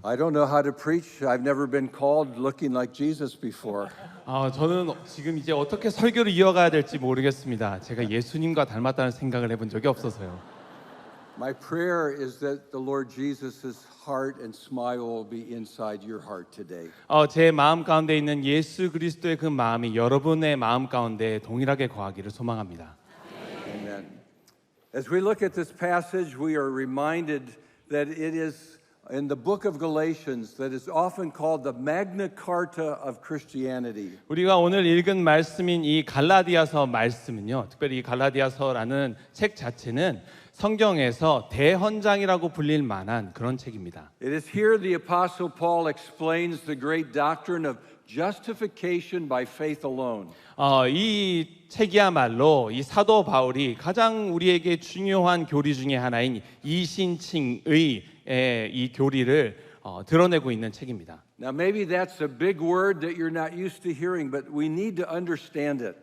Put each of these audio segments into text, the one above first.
I don't know how to preach. I've never been called looking like Jesus before. 저는 지금 이제 어떻게 설교를 이어가야 될지 모르겠습니다. 제가 예수님과 닮았다는 생각을 해본 적이 없어서요. My prayer is that the Lord Jesus' heart and smile will be inside your heart today. 제 마음 가운데 있는 예수 그리스도의 그 마음이 여러분의 마음 가운데 동일하게 거하기를 소망합니다. Amen. As we look at this passage, we are reminded that it is in the book of Galatians that is often called the Magna Carta of Christianity. 우리가 오늘 읽은 말씀인 이 갈라디아서 말씀은요. 특별히 이 갈라디아서라는 책 자체는 성경에서 대헌장이라고 불릴 만한 그런 책입니다. It is here the Apostle Paul explains the great doctrine of justification by faith alone. 이 책이야말로 이 사도 바울이 가장 우리에게 중요한 교리 중에 하나인 이신칭의 이 교리를 드러내고 있는 책입니다. Now maybe that's a big word that you're not used to hearing, but we need to understand it.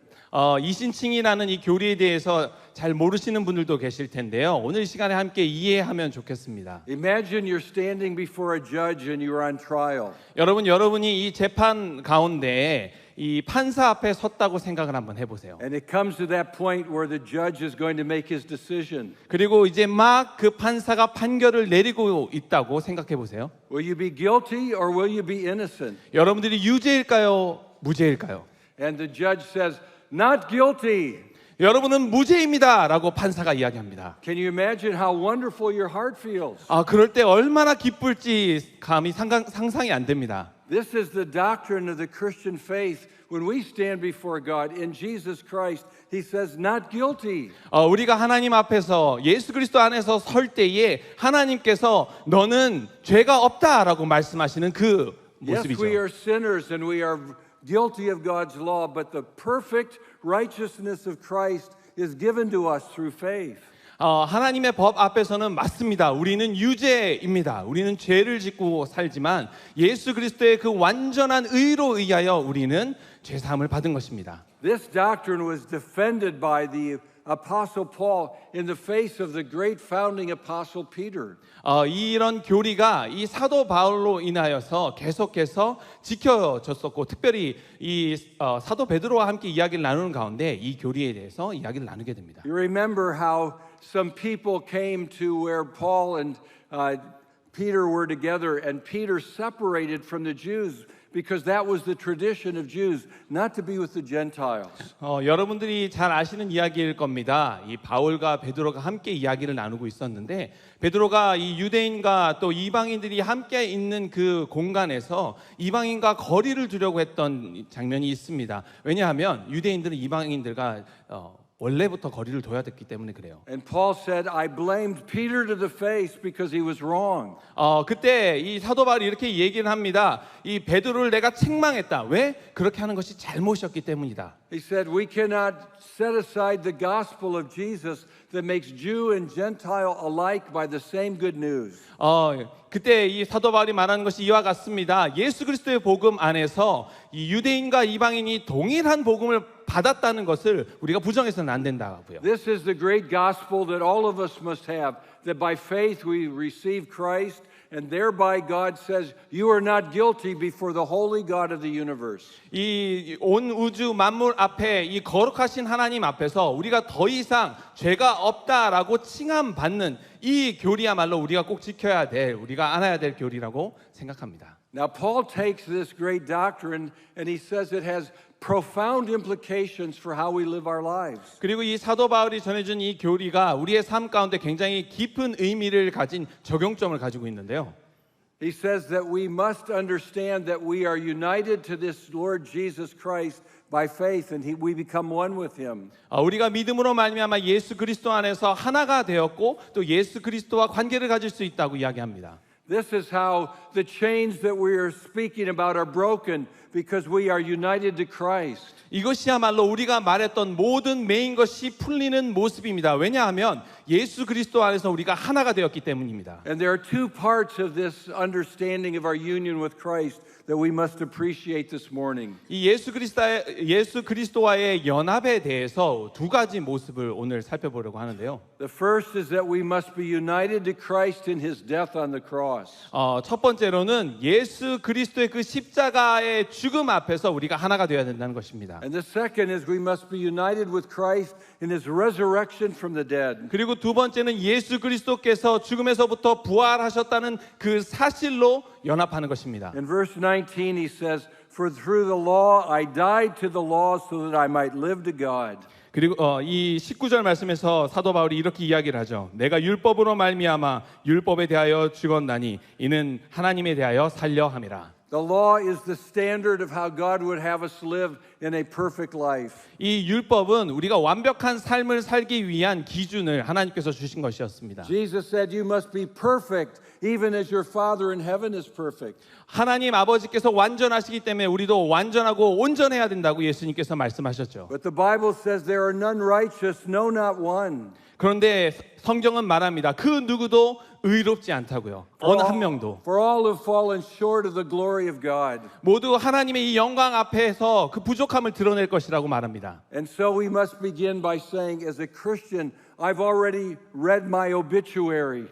이신칭이라는 이 교리에 대해서 잘 모르시는 분들도 계실 텐데요. 오늘 이 시간에 함께 이해하면 좋겠습니다. Imagine you're standing before a judge and you're on trial. 여러분이 이 재판 가운데 이 판사 앞에 섰다고 생각을 한번 해보세요. And it comes to that point where the judge is going to make his decision. 그리고 이제 막 그 판사가 판결을 내리고 있다고 생각해 보세요. Will you be guilty or will you be innocent? 여러분들이 유죄일까요? 무죄일까요? And the judge says, not guilty. 여러분은 무죄입니다라고 판사가 이야기합니다. Can you imagine how wonderful your heart feels? 그럴 때 얼마나 기쁠지 감히 상상이 안 됩니다. This is the doctrine of the Christian faith. When we stand before God in Jesus Christ, He says, not guilty. 우리가 하나님 앞에서 예수 그리스도 안에서 설 때에 하나님께서 너는 죄가 없다라고 말씀하시는 그 Yes, 모습이죠. we are sinners and we are guilty of God's law, but the perfect righteousness of Christ is given to us through faith. 하나님의 법 앞에서는 맞습니다. 우리는 유죄입니다. 우리는 죄를 짓고 살지만 예수 그리스도의 그 완전한 의로 의하여 우리는 죄 사함을 받은 것입니다. This doctrine was defended by the Apostle Paul in the face of the great founding apostle Peter. 이런 교리가 이 사도 바울로 인하여서 계속해서 지켜졌었고 특별히 이 사도 베드로와 함께 이야기를 나누는 가운데 이 교리에 대해서 이야기를 나누게 됩니다. You remember how some people came to where Paul and Peter were together, and Peter separated from the Jews because that was the tradition of Jews, not to be with the Gentiles. 여러분들이 잘 아시는 이야기일 겁니다. 이 바울과 베드로가 함께 이야기를 나누고 있었는데 베드로가 이 유대인과 또 이방인들이 함께 있는 그 공간에서 이방인과 거리를 두려고 했던 장면이 있습니다. 왜냐하면 유대인들은 이방인들과 원래부터 거리를 둬야 됐기 때문에 그래요. And Paul said, I blamed Peter to the face because he was wrong. 그때 이 사도 바울이 이렇게 얘기를 합니다. 이 베드로를 내가 책망했다. 왜? 그렇게 하는 것이 잘못이었기 때문이다. He said, we cannot set aside the gospel of Jesus that makes Jew and Gentile alike by the same good news. 그때 이 사도 바울이 말하는 것이 이와 같습니다. 예수 그리스도의 복음 안에서 이 유대인과 이방인이 동일한 복음을 받았다는 것을 우리가 부정해서는 안 된다고요. This is the great gospel that all of us must have, that by faith we receive Christ, and thereby God says, you are not guilty before the holy God of the universe. 이 온 우주 만물 앞에 이 거룩하신 하나님 앞에서 우리가 더 이상 죄가 없다라고 칭함받는 이 교리야말로 우리가 꼭 지켜야 될, 우리가 안아야 될 교리라고 생각합니다. Now Paul takes this great doctrine and he says it has profound implications for how we live our lives. 그리고 이 사도 바울이 전해준 이 교리가 우리의 삶 가운데 굉장히 깊은 의미를 가진 적용점을 가지고 있는데요. He says that we must understand that we are united to this Lord Jesus Christ by faith and we become one with him. 우리가 믿음으로 말미암아 예수 그리스도 안에서 하나가 되었고 또 예수 그리스도와 관계를 가질 수 있다고 이야기합니다. This is how the chains that we are speaking about are broken because we are united to Christ. 이것이야말로 우리가 말했던 모든 매인 것이 풀리는 모습입니다. 왜냐하면 예수 그리스도 안에서 우리가 하나가 되었기 때문입니다. And there are two parts of this understanding of our union with Christ that we must appreciate this morning. 이 예수 그리스도와의 연합에 대해서 두 가지 모습을 오늘 살펴보려고 하는데요. The first is that we must be united to Christ in his death on the cross. cross. 첫 번째로는 예수 그리스도의 그 십자가의 죽음 앞에서 우리가 하나가 되어야 된다는 것입니다. And the second is we must be united with Christ in his resurrection from the dead. 그리고 두 번째는 예수 그리스도께서 죽음에서부터 부활하셨다는 그 사실로 연합하는 것입니다. In verse 19 he says, "For through the law I died to the law so that I might live to God." 그리고 이 19절 말씀에서 사도 바울이 이렇게 이야기를 하죠. 내가 율법으로 말미암아 율법에 대하여 죽었나니 이는 하나님에 대하여 살려 함이라. The law is the standard of how God would have us live in a perfect life. 이 율법은 우리가 완벽한 삶을 살기 위한 기준을 하나님께서 주신 것이었습니다. Jesus said, "You must be perfect, even as your Father in heaven is perfect." 하나님 아버지께서 완전하시기 때문에 우리도 완전하고 온전해야 된다고 예수님께서 말씀하셨죠. But the Bible says there are none righteous, no, not one. 그런데 성경은 말합니다. 그 누구도 의롭지 않다고요. 어느 한 명도. For all have fallen short of the glory of God. 모두 하나님의 이 영광 앞에서 그 부족함을 드러낼 것이라고 말합니다. And so we must begin by saying, as a Christian, I've already read my obituary.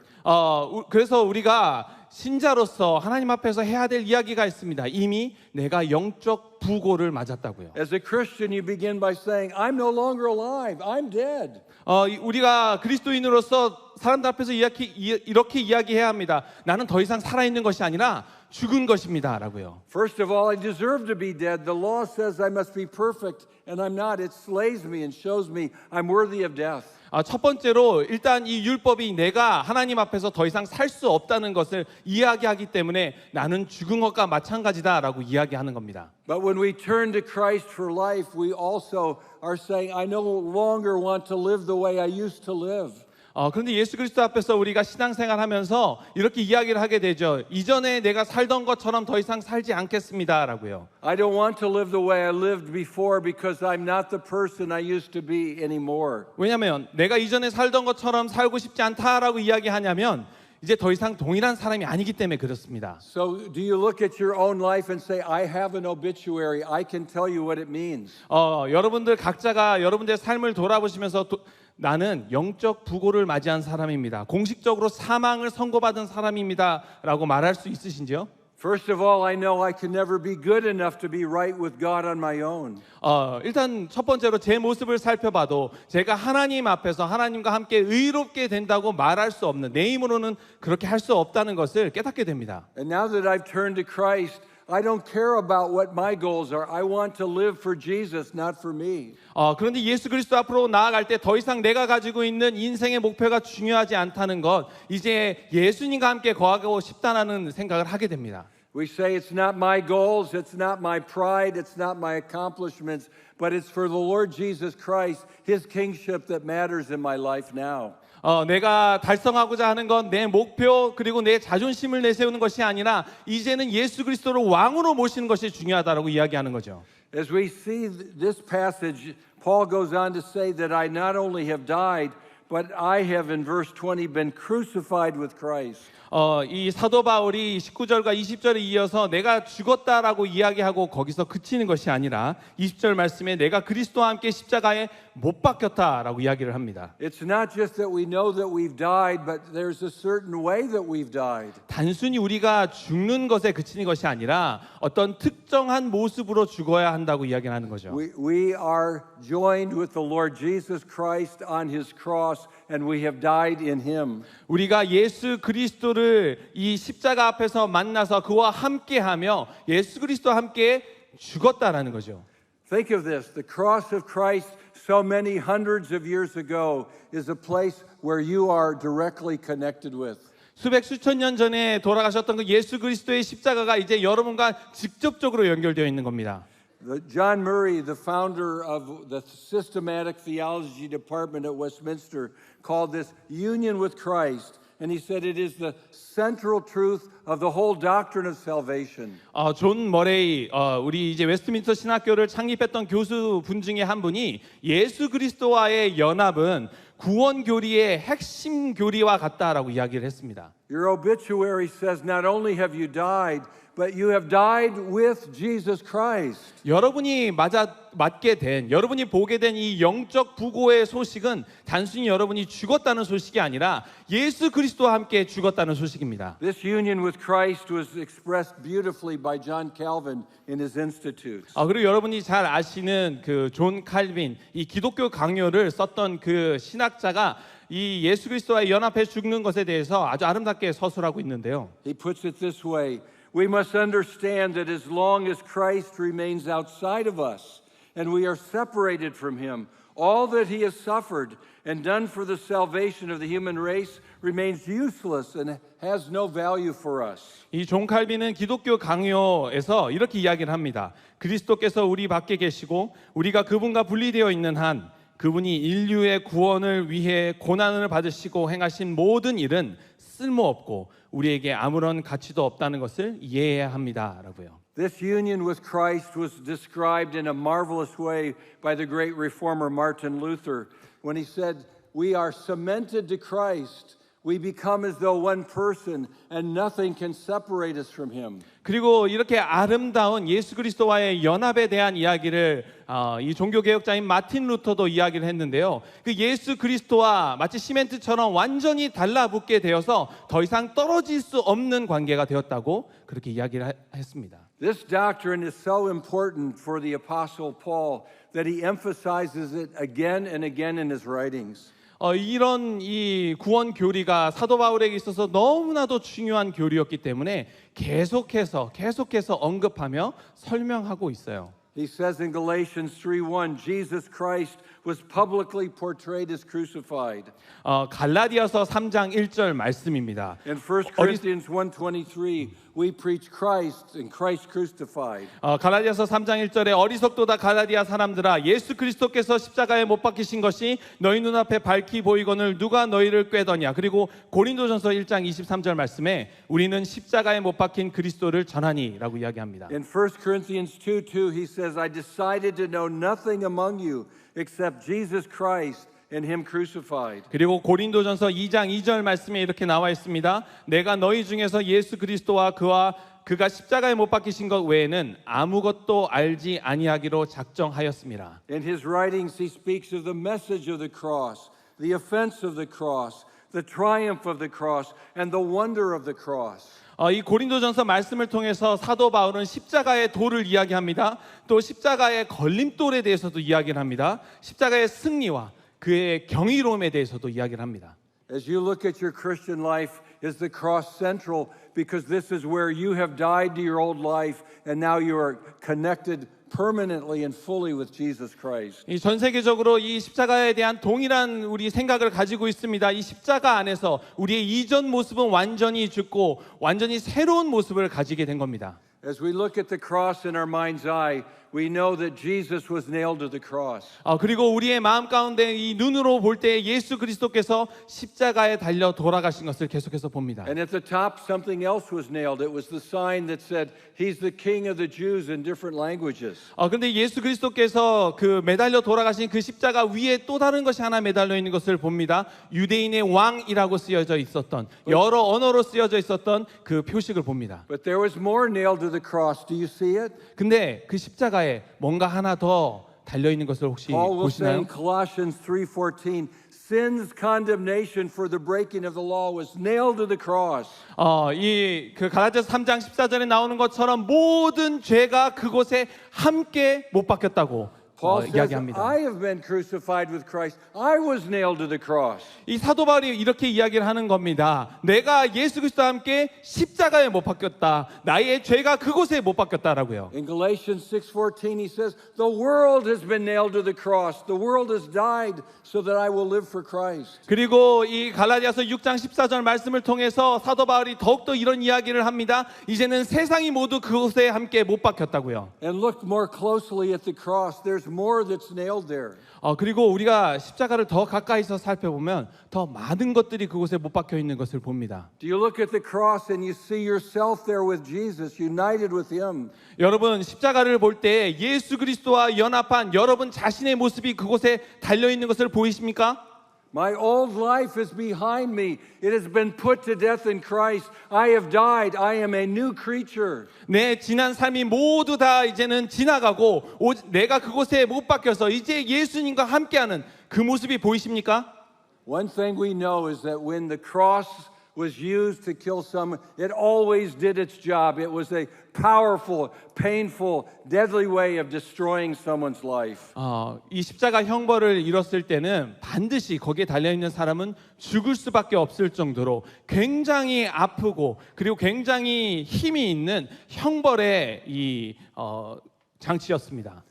그래서 우리가 신자로서 하나님 앞에서 해야 될 이야기가 있습니다. 이미 내가 영적 부고를 맞았다고요. As a Christian, you begin by saying, I'm no longer alive, I'm dead. 우리가 그리스도인으로서 사람들 앞에서 이렇게 이야기해야 합니다. 나는 더 이상 살아있는 것이 아니라 죽은 것입니다라고요. First of all, I deserve to be dead. The law says I must be perfect, and I'm not. It slays me and shows me I'm worthy of death. 첫 번째로 일단 이 율법이 내가 하나님 앞에서 더 이상 살 수 없다는 것을 이야기하기 때문에 나는 죽은 것과 마찬가지다라고 이야기하는 겁니다. But when we turn to Christ for life, we also are saying, I no longer want to live the way I used to live. 그런데 예수 그리스도 앞에서 우리가 신앙생활하면서 이렇게 이야기를 하게 되죠. 이전에 내가 살던 것처럼 더 이상 살지 않겠습니다라고요. I don't want to live the way I lived before because I'm not the person I used to be anymore. 왜냐하면 내가 이전에 살던 것처럼 살고 싶지 않다라고 이야기하냐면 이제 더 이상 동일한 사람이 아니기 때문에 그렇습니다. So do you look at your own life and say, I have an obituary. I can tell you what it means. 여러분들 각자가 여러분들의 삶을 돌아보시면서 나는 영적 부고를 맞이한 사람입니다. 공식적으로 사망을 선고받은 사람입니다라고 말할 수 있으신지요? First of all, I know I can never be good enough to be right with God on my own. 일단 첫 번째로 제 모습을 살펴봐도 제가 하나님 앞에서 하나님과 함께 의롭게 된다고 말할 수 없는, 내 힘으로는 그렇게 할 수 없다는 것을 깨닫게 됩니다. And now that I've turned to Christ, I don't care about what my goals are. I want to live for Jesus, not for me. 그런데 예수 그리스도 앞으로 나아갈 때 더 이상 내가 가지고 있는 인생의 목표가 중요하지 않다는 것, 이제 예수님과 함께 거하고 싶다는 생각을 하게 됩니다. We say it's not my goals, it's not my pride, it's not my accomplishments, but it's for the Lord Jesus Christ, His kingship that matters in my life now. 내가 달성하고자 하는 건 내 목표 그리고 내 자존심을 내세우는 것이 아니라 이제는 예수 그리스도를 왕으로 모시는 것이 중요하다라고 이야기하는 거죠. As we see this passage, Paul goes on to say that I not only have died, but I have in verse 20 been crucified with Christ. 이 사도 바울이 19절과 20절에 이어서 내가 죽었다라고 이야기하고 거기서 그치는 것이 아니라 20절 말씀에 내가 그리스도와 함께 십자가에 못 박혔다라고 이야기를 합니다. It's not just that we know that we've died, but there's a certain way that we've died. 단순히 우리가 죽는 것에 그치는 것이 아니라 어떤 특정한 모습으로 죽어야 한다고 이야기를 하는 거죠. We are joined with the Lord Jesus Christ on His cross, and we have died in Him. 우리가 예수 그리스도를 이 십자가 앞에서 만나서 그와 함께하며 예수 그리스도와 함께 죽었다라는 거죠. Think of this. The cross of Christ so many hundreds of years ago is a place where you are directly connected with. 수백 수천 년 전에 돌아가셨던 그 예수 그리스도의 십자가가 이제 여러분과 직접적으로 연결되어 있는 겁니다. John Murray, the founder of the systematic theology department at Westminster, called this union with Christ. And he said it is the central truth of the whole doctrine of salvation. 존 머레이 우리 이제 웨스트민스터 신학교를 창립했던 교수 분 중에 한 분이 예수 그리스도와의 연합은 구원 교리의 핵심 교리와 같다라고 이야기를 했습니다. Your obituary says not only have you died, but you have died with Jesus Christ. 여러분이 맞게 된 여러분이 보게 된 이 영적 부고의 소식은 단순히 여러분이 죽었다는 소식이 아니라 예수 그리스도와 함께 죽었다는 소식입니다. This union with Christ was expressed beautifully by John Calvin in his Institutes. 그리고 여러분이 잘 아시는 그 존 칼빈 이 기독교 강요를 썼던 그 신학자가 이 예수 그리스도와 연합해 죽는 것에 대해서 아주 아름답게 서술하고 있는데요. He puts it this way: we must understand that as long as Christ remains outside of us and we are separated from him, all that he has suffered and done for the salvation of the human race remains useless and has no value for us. 이 존 칼빈은 기독교 강요에서 이렇게 이야기를 합니다. 그리스도께서 우리 밖에 계시고 우리가 그분과 분리되어 있는 한 그분이 인류의 구원을 위해 고난을 받으시고 행하신 모든 일은 쓸모없고 우리에게 아무런 가치도 없다는 것을 이해해야 합니다라고요. This union with Christ was described in a marvelous way by the great reformer Martin Luther when he said, "We are cemented to Christ. We become as though one person and nothing can separate us from him." 그리고 이렇게 아름다운 예수 그리스도와의 연합에 대한 이야기를 이 종교개혁자인 마틴 루터도 이야기를 했는데요. 그 예수 그리스도와 마치 시멘트처럼 완전히 달라붙게 되어서 더 이상 떨어질 수 없는 관계가 되었다고 그렇게 이야기를 했습니다. This doctrine is so important for the Apostle Paul that he emphasizes it again and again in his writings. 이런 이 구원 교리가 사도 바울에게 있어서 너무나도 중요한 교리였기 때문에 계속해서 언급하며 설명하고 있어요. He says in Galatians 3:1, Jesus Christ was publicly portrayed as crucified. 갈라디아서 3장 1절 말씀입니다. In 1 Corinthians 1:23, we preach Christ and Christ crucified. 갈라디아서 3장 1절에 어리석도다 갈라디아 사람들아 예수 그리스도께서 십자가에 못 박히신 것이 너희 눈앞에 밝히 보이거늘 누가 너희를 꾀더냐. 그리고 고린도전서 1장 23절 말씀에 우리는 십자가에 못 박힌 그리스도를 전하니라고 이야기합니다. In 1 Corinthians 2:2, he says, I decided to know nothing among you except Jesus Christ and him crucified. 그리고 고린도전서 2장 2절 말씀에 이렇게 나와 있습니다. 내가 너희 중에서 예수 그리스도와 그가 십자가에 못 박히신 것 외에는 아무것도 알지 아니하기로 작정하였습니다. In his writings, he speaks of the message of the cross, the offense of the cross, the triumph of the cross, and the wonder of the cross. 이 고린도전서 말씀을 통해서 사도 바울은 십자가의 도를 이야기합니다. 또 십자가의 걸림돌에 대해서도 이야기를 합니다. 십자가의 승리와 그의 경이로움에 대해서도 이야기를 합니다. As you look at your Christian life, is the cross central because this is where you have died to your old life and now you are connected permanently and fully with Jesus Christ. 이 전 세계적으로 이 십자가에 대한 동일한 우리 생각을 가지고 있습니다. 이 십자가 안에서 우리의 이전 모습은 완전히 죽고 완전히 새로운 모습을 가지게 된 겁니다. As we look at the cross in our mind's eye, we know that Jesus was nailed to the cross. 그리고 우리의 마음 가운데 이 눈으로 볼 때 예수 그리스도께서 십자가에 달려 돌아가신 것을 계속해서 봅니다. And at the top, something else was nailed. It was the sign that said, He's the King of the Jews in different languages. 근데 예수 그리스도께서 그 매달려 돌아가신 그 십자가 위에 또 다른 것이 하나 매달려 있는 것을 봅니다. 유대인의 왕이라고 쓰여져 있었던 여러 언어로 쓰여져 있었던 그 표식을 봅니다. But there was more nailed to the cross. Do you see it? 근데 그 십자가에 뭔가 하나 더 달려 있는 것을 혹시 Paul was 보시나요? saying Colossians 3:14, sin's condemnation for the breaking of the law was nailed to the cross. 이 그 갈라디아서 3장 14절에 나오는 것처럼 모든 죄가 그곳에 함께 못 박혔다고 Paul says, 이야기합니다. I have been crucified with Christ. I was nailed to the cross. 이 사도 바울이 이렇게 이야기를 하는 겁니다. 내가 예수 그리스도와 함께 십자가에 못 박혔다. 나의 죄가 그곳에 못 박혔다라고요. In Galatians 6:14, he says, the world has been nailed to the cross. The world has died so that I will live for Christ. 그리고 이 갈라디아서 6장 14절 말씀을 통해서 사도 바울이 더욱더 이런 이야기를 합니다. 이제는 세상이 모두 그곳에 함께 못 박혔다고요. And look more closely at the cross. There's more that's nailed there. 그리고 우리가 십자가를 더 가까이서 살펴보면 더 많은 것들이 그곳에 못 박혀 있는 것을 봅니다. Do you look at the cross and you see yourself there with Jesus, united with him? 여러분 십자가를 볼 때 예수 그리스도와 연합한 여러분 자신의 모습이 그곳에 달려 있는 것을 보이십니까? My old life is behind me. It has been put to death in Christ. I have died. I am a new creature. 내 지난 삶이 모두 다 이제는 지나가고 내가 그곳에 못 박혀서 이제 예수님과 함께하는 그 모습이 보이십니까? One thing we know is that when the cross was used to kill someone, it always did its job. It was a powerful, painful, deadly way of destroying someone's life. 이 십자가 형벌을 이뤘을 때는 반드시 거기에 달려있는 사람은 죽을 수밖에 없을 정도로 굉장히 아프고 그리고 굉장히 힘이 있는 형벌의 이 장치였습니다.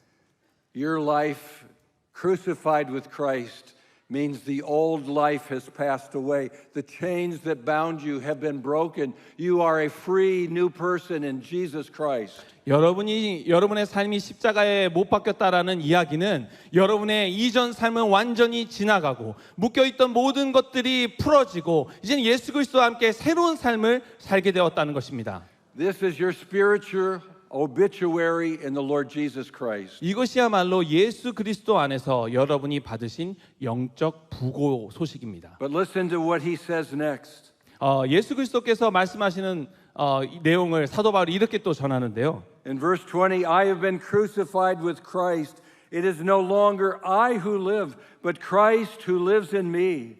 Your life crucified with Christ means the old life has passed away. The chains that bound you have been broken. You are a free new person in Jesus Christ. 여러분의 삶이 십자가에 못 박혔다라는 이야기는 여러분의 이전 삶은 완전히 지나가고 묶여있던 모든 것들이 풀어지고 이제는 예수 그리스도와 함께 새로운 삶을 살게 되었다는 것입니다. This is your spiritual obituary in the Lord Jesus Christ. 이것이야말로 예수 그리스도 안에서 여러분이 받으신 영적 부고 소식입니다. But listen to what he says next. 예수 그리스도께서 말씀하시는 이 내용을 사도 바울이 이렇게 또 전하는데요. In verse 20, I have been crucified with Christ. It is no longer I who live, but Christ who lives in me.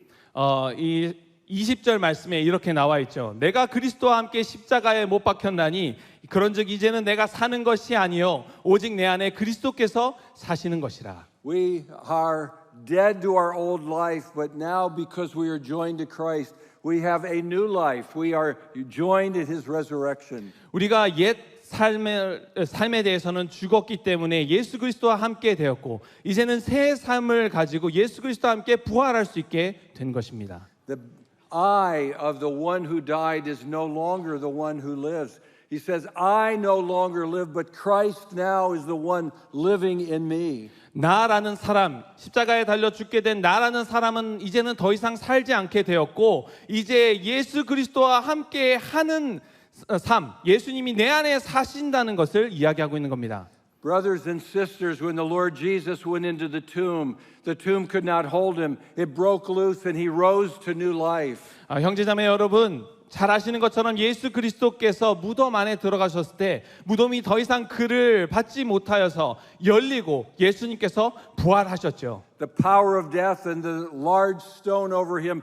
이 20절 말씀에 이렇게 나와 있죠. 내가 그리스도와 함께 십자가에 못 박혔나니 그런즉 이제는 내가 사는 것이 아니요 오직 내 안에 그리스도께서 사시는 것이라. We are dead to our old life, but now because we are joined to Christ, we have a new life. We are joined in His resurrection. 우리가 옛 삶에 대해서는 죽었기 때문에 예수 그리스도와 함께 되었고 이제는 새 삶을 가지고 예수 그리스도와 함께 부활할 수 있게 된 것입니다. The I of the one who died is no longer the one who lives. He says, I no longer live, but Christ now is the one living in me. 나라는 사람, 십자가에 달려 죽게 된 나라는 사람은 이제는 더 이상 살지 않게 되었고 이제 예수 그리스도와 함께 하는 삶, 예수님이 내 안에 사신다는 것을 이야기하고 있는 겁니다. Brothers and sisters, when the Lord Jesus went into the tomb could not hold him. It broke loose and he rose to new life. 형제자매 여러분, 잘 아시는 것처럼 예수 그리스도께서 무덤 안에 들어가셨을 때 무덤이 더 이상 그를 받지 못하여서 열리고 예수님께서 부활하셨죠. The power of death and the large stone over him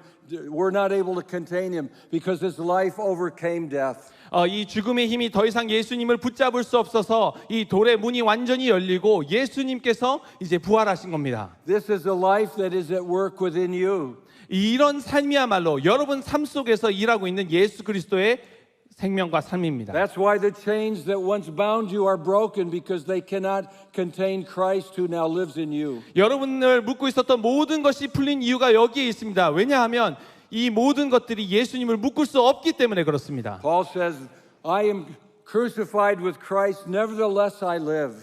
were not able to contain him because his life overcame death. 이 죽음의 힘이 더 이상 예수님을 붙잡을 수 없어서 이 돌의 문이 완전히 열리고 예수님께서 이제 부활하신 겁니다. This is a life that is at work within you. 이런 삶이야말로 여러분 삶 속에서 일하고 있는 예수 그리스도의 생명과 삶입니다. That's why the chains that once bound you are broken because they cannot contain Christ who now lives in you. 여러분을 묶고 있었던 모든 것이 풀린 이유가 여기에 있습니다. 왜냐하면 이 모든 것들이 예수님을 묶을 수 없기 때문에 그렇습니다. Paul says, I am crucified with Christ, nevertheless I live.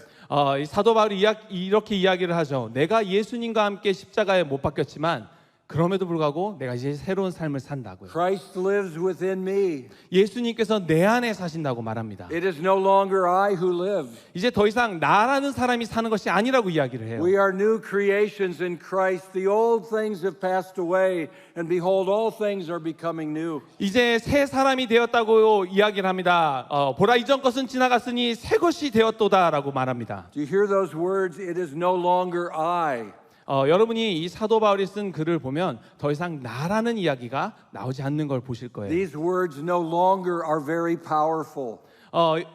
이 사도 바울이 이렇게 이야기를 하죠. 내가 예수님과 함께 십자가에 못 박혔지만 그럼에도 불구하고 내가 이제 새로운 삶을 산다고요. Christ lives within me. 예수님께서 내 안에 사신다고 말합니다. It is no longer I who live. 이제 더 이상 나라는 사람이 사는 것이 아니라고 이야기를 해요. We are new creations in Christ. The old things have passed away, and behold, all things are becoming new. 이제 새 사람이 되었다고 이야기를 합니다. 보라 이전 것은 지나갔으니 새 것이 되었도다라고 말합니다. Do you hear those words? It is no longer I. 여러분이 이 사도 바울이 쓴 글을 보면 더 이상 나라는 이야기가 나오지 않는 걸 보실 거예요. These words no longer are very powerful.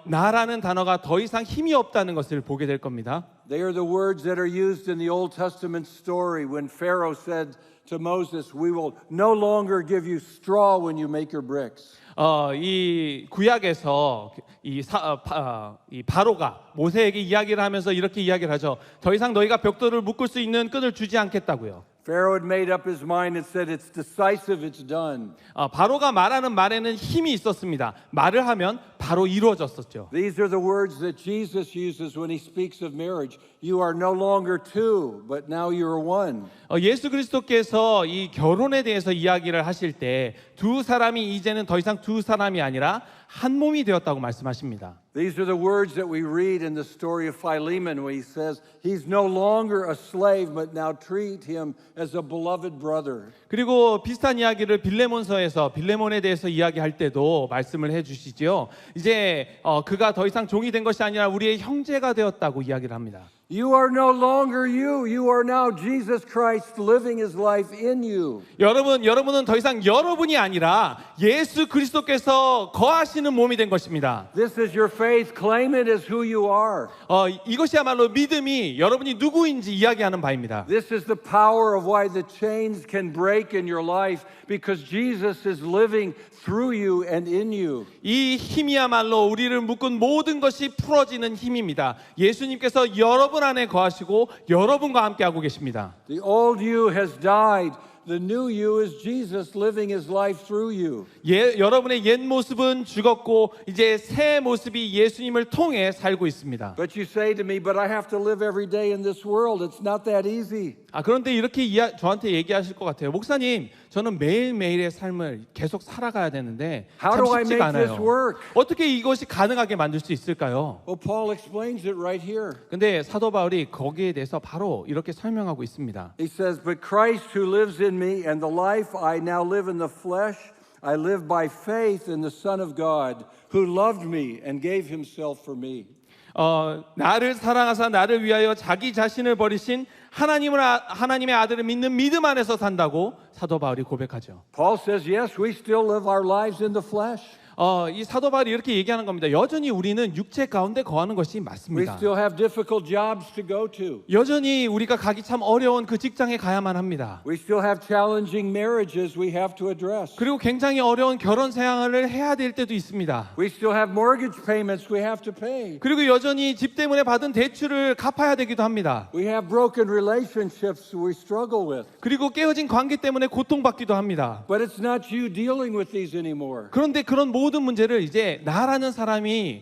나라는 단어가 더 이상 힘이 없다는 것을 보게 될 겁니다. They are the words that are used in the Old Testament story when Pharaoh said to Moses, "We will no longer give you straw when you make your bricks." 이 구약에서 이 바로가 모세에게 이야기를 하면서 이렇게 이야기를 하죠. 더 이상 너희가 벽돌을 묶을 수 있는 끈을 주지 않겠다고요. Pharaoh had made up his mind and said, "It's decisive, it's done." 바로가 말하는 말에는 힘이 있었습니다. 말을 하면 바로 이루어졌었죠. These are the words that Jesus uses when he speaks of marriage. You are no longer two, but now you are one. 예수 그리스도께서 이 결혼에 대해서 이야기를 하실 때 두 사람이 이제는 더 이상 두 사람이 아니라 한 몸이 되었다고 말씀하십니다. These are the words that we read in the story of Philemon where he says, he's no longer a slave, but now treat him as a beloved brother. 그리고 비슷한 이야기를 빌레몬서에서 빌레몬에 대해서 이야기할 때도 말씀을 해주시죠. 이제 그가 더 이상 종이 된 것이 아니라 우리의 형제가 되었다고 이야기를 합니다. You are no longer you. You are now Jesus Christ living his life in you. 여러분은 더 이상 여러분이 아니라 예수 그리스도께서 거하시는 몸이 된 것입니다. This is your faith. Claim it as who you are. 이것이야말로 믿음이 여러분이 누구인지 이야기하는 바입니다. This is the power of why the chains can break in your life because Jesus is living through you and in you. 이 힘이야말로 우리를 묶은 모든 것이 풀어지는 힘입니다. 예수님께서 여러분 안에 거하시고 여러분과 함께하고 계십니다. The old you has died. The new you is Jesus living his life through you. 여러분의 옛 모습은 죽었고 이제 새 모습이 예수님을 통해 살고 있습니다. But you say to me, but I have to live every day in this world. It's not that easy. 그런데 이렇게 저한테 얘기하실 것 같아요. 목사님, 저는 매일매일의 삶을 계속 살아가야 되는데 How 참 do I 쉽지가 make this 않아요. work? 어떻게 이것이 가능하게 만들 수 있을까요? Well, Paul explains it right here. 근데 사도 바울이 거기에 대해서 바로 이렇게 설명하고 있습니다. He says, but Christ who lives in me and the life I now live in the flesh, I live by faith in the Son of God who loved me and gave himself for me. 나를 사랑하사 나를 위하여 자기 자신을 버리신 하나님의 아들을 믿는 믿음 안에서 산다고 사도 바울이 고백하죠. Paul says, yes, we still live our lives in the flesh. 이 사도 바울이 이렇게 얘기하는 겁니다. 여전히 우리는 육체 가운데 거하는 것이 We 맞습니다. still have difficult jobs to go to. 여전히 우리가 가기 참 어려운 그 직장에 가야만 합니다. We still have challenging marriages we have to address. 그리고 굉장히 어려운 결혼 생활을 해야 될 때도 있습니다. We still have mortgage payments we have to pay. 그리고 여전히 집 때문에 받은 대출을 갚아야 되기도 합니다. We have broken relationships we struggle with. 그리고 깨어진 관계 때문에 고통받기도 합니다. But it's not you dealing with these anymore. 그런데 그런 모든 문제를 이제 나라는 사람이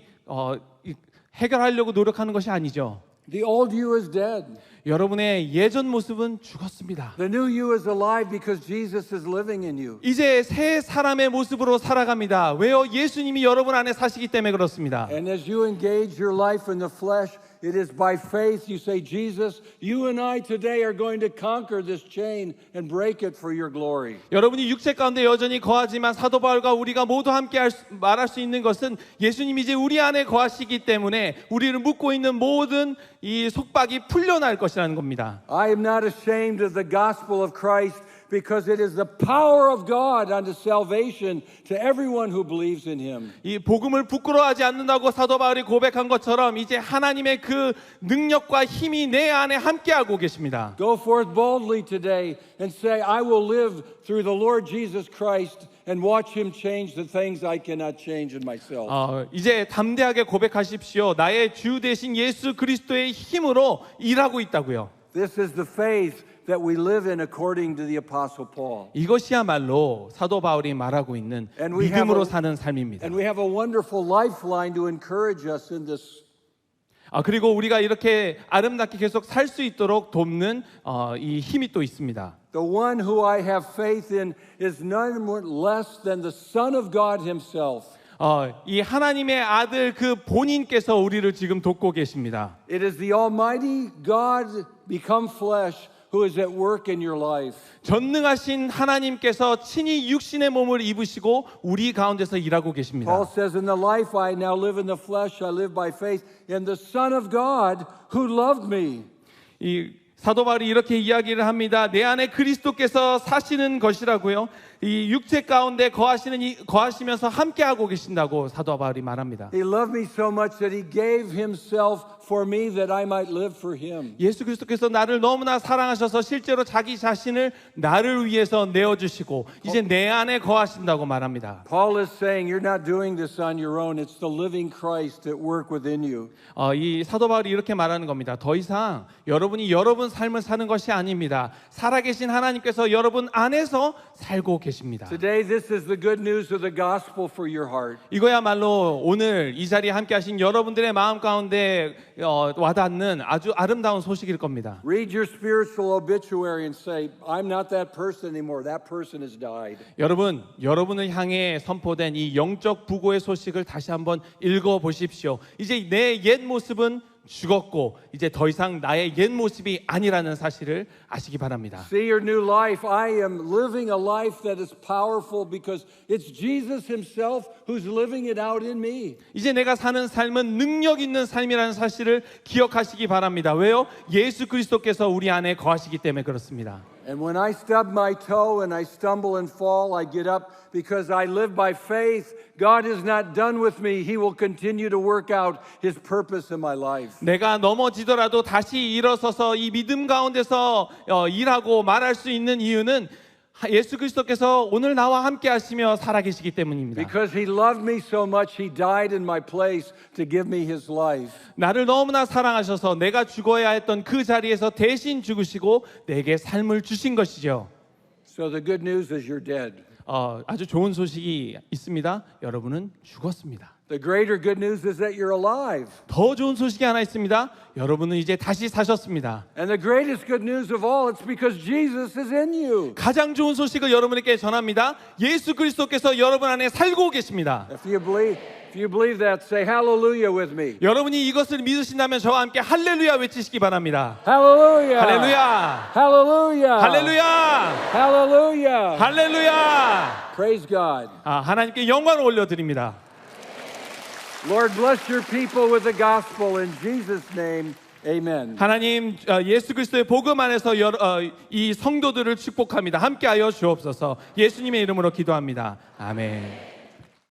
해결하려고 노력하는 것이 아니죠. The old you is dead. 여러분의 예전 모습은 죽었습니다. The new you is alive because Jesus is living in you. 이제 새 사람의 모습으로 살아갑니다. 왜요? 예수님이 여러분 안에 사시기 때문에 그렇습니다. And as you engage your life in the flesh, it is by faith you say, Jesus, you and I today are going to conquer this chain and break it for your glory. 여러분이 육체 가운데 여전히 거하지만 사도 바울과 우리가 모두 함께 말할 수 있는 것은 예수님이 이제 우리 안에 거하시기 때문에 우리를 묶고 있는 모든 이 속박이 풀려날 것이라는 겁니다. I am not ashamed of the gospel of Christ because it is the power of God unto salvation to everyone who believes in him. 이 복음을 부끄러워하지 않는다고 사도 바울이 고백한 것처럼 이제 하나님의 그 능력과 힘이 내 안에 함께하고 계십니다. Go forth boldly today and say, I will live through the Lord Jesus Christ and watch him change the things I cannot change in myself. 이제 담대하게 고백하십시오. 나의 주 되신 예수 그리스도의 힘으로 일하고 있다고요. This is the faith that we live in according to the Apostle Paul. 이것이야말로 사도 바울이 말하고 있는 And we have 믿음으로 a- 사는 삶입니다. And we have a wonderful lifeline to encourage us in this. 그리고 우리가 이렇게 아름답게 계속 살 수 있도록 돕는 이 힘이 또 있습니다. The one who I have faith in is none less than the Son of God himself. 이 하나님의 아들 그 본인께서 우리를 지금 돕고 계십니다. It is the Almighty God become flesh who is at work in your life. 전능하신 하나님께서 친히 육신의 몸을 입으시고 우리 가운데서 일하고 계십니다. Paul says, in the life I now live in the flesh, I live by faith in the Son of God who loved me. 이 사도 바울이 이렇게 이야기를 합니다. 내 안에 그리스도께서 사시는 것이라고요. 이 육체 가운데 거하시면서 함께하고 계신다고 사도 바울이 말합니다. He loved me so much that he gave himself for me that I might live for him. 예수 그리스도께서 나를 너무나 사랑하셔서 실제로 자기 자신을 나를 위해서 내어주시고 이제 내 안에 거하신다고 말합니다. Paul is saying you're not doing this on your own. It's the living Christ at work within you. 이 사도 바울이 이렇게 말하는 겁니다. 더 이상 여러분이 여러분 삶을 사는 것이 아닙니다. 살아계신 하나님께서 여러분 안에서 살고 계십니다. 계십니다. Today, this is the good news of the gospel for your heart. 이거야말로 오늘 이 자리에 함께 하신 여러분들의 마음 가운데 와닿는 아주 아름다운 소식일 겁니다. Read your spiritual obituary and say, I'm not that person anymore. That person has died. 여러분을 향해 선포된 이 영적 부고의 소식을 다시 한번 읽어 보십시오. 이제 내 옛 모습은 죽었고 이제 더 이상 나의 옛 모습이 아니라는 사실을 아시기 바랍니다. See your new life. I am living a life that is powerful because it's Jesus himself who's living it out in me. 이제 내가 사는 삶은 능력 있는 삶이라는 사실을 기억하시기 바랍니다. 왜요? 예수 그리스도께서 우리 안에 거하시기 때문에 그렇습니다. And when I stub my toe and I stumble and fall, I get up because I live by faith. God is not done with me. He will continue to work out His purpose in my life. 내가 넘어지더라도 다시 일어서서 이 믿음 가운데서 일하고 말할 수 있는 이유는 예수 그리스도께서 오늘 나와 함께 하시며 살아계시기 때문입니다. Because He loved me so much, He died in my place to give me His life. 나를 너무나 사랑하셔서 내가 죽어야 했던 그 자리에서 대신 죽으시고 내게 삶을 주신 것이죠. So the good news is you're dead. 아주 좋은 소식이 있습니다. 여러분은 죽었습니다. The greater good news is that you're alive. 더 좋은 소식이 하나 있습니다. 여러분은 이제 다시 사셨습니다. And the greatest good news of all, it's because Jesus is in you. 가장 좋은 소식을 여러분에게 전합니다. 예수 그리스도께서 여러분 안에 살고 계십니다. If you believe that, say hallelujah with me. 여러분이 이것을 믿으신다면 저와 함께 할렐루야 외치시기 바랍니다. Hallelujah. 할렐루야. Hallelujah. 할렐루야. Hallelujah. 할렐루야. Praise God. 하나님께 영광을 올려드립니다. Lord, bless your people with the gospel in Jesus' name. Amen. 하나님 예수 그리스도의 복음 안에서 이 성도들을 축복합니다. 함께하여 주옵소서. 예수님의 이름으로 기도합니다. 아멘.